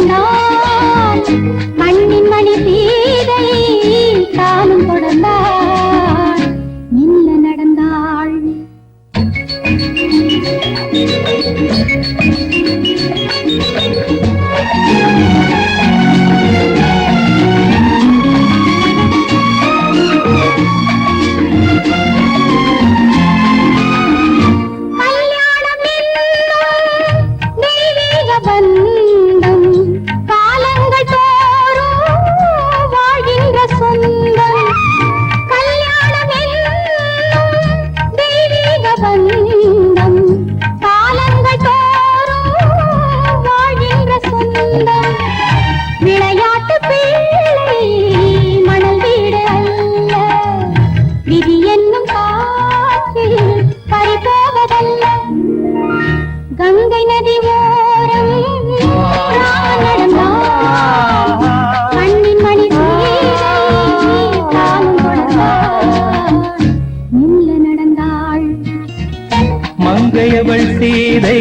நடந்தான் மண்ணின் மணி சீதை தானும் தொடர்ந்தாள் மெல்ல நடந்தாள் விளையாட்டு பிள்ளை மணல் வீடு அல்ல விதி என்னும் காற்றில் பறிபோவதல்ல கங்கை நதி ஓரம் நடந்தாள் மண்ணின் மணி தானும் தொடர்ந்தாள் மெல்ல நடந்தாள் மங்கையவள் சீதை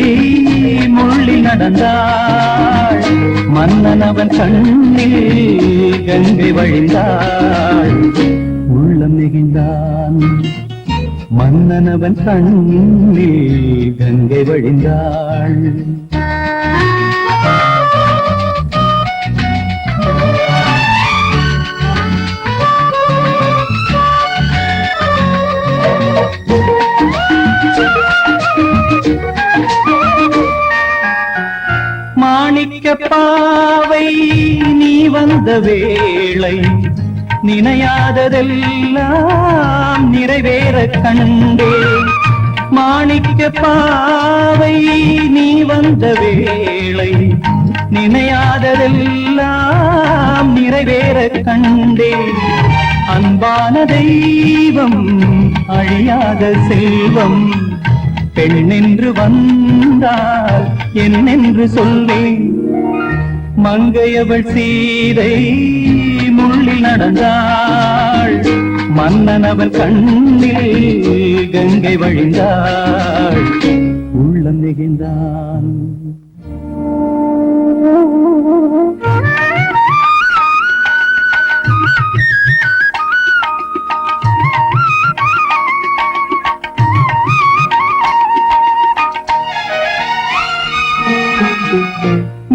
முள்ளி நடந்தாள் மன்னன் அவன் கண்ணில் கங்கை வழிந்தாள் உள்ளம் நெகிழ்ந்தான் மன்னன் அவன் கண்ணில் கங்கை வழிந்தாள் மாணிக்க பாவை நீ வந்த வேளை நினையாததெல்லாம் நிறைவேற கண்டே மாணிக்க பாவை நீ வந்த வேளை நினையாததெல்லாம் நிறைவேற கண்டே அன்பான தெய்வம் அழியாத செல்வம் பெண்ணென்று வந்தால் என்னென்று சொல்வேன் மங்கையவள் சீதை முள்ளில் நடந்தாள் மன்னன் அவன் கண்ணில் கங்கை வழிந்தாள் உள்ளம் நெகிழ்ந்தான்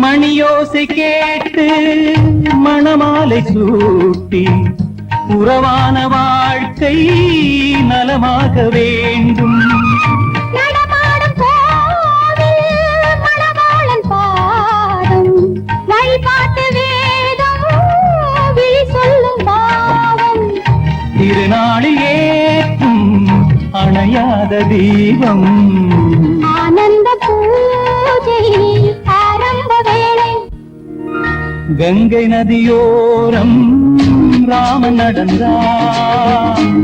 மணியோசை கேட்டு மணமாலை சூட்டி உறவான வாழ்க்கை நலமாக வேண்டும் நடமாடும் கோவில் மணவாளன் பாதம் வழிபாட்டு வேதம் விழி சொல்லும் பாவம் திருநாளில் ஏற்றும் அணையாத தீபம் ஆனந்த பூஜை ஆரம்ப வேளை கங்கை நதியோரம் ராமன் நடந்தான்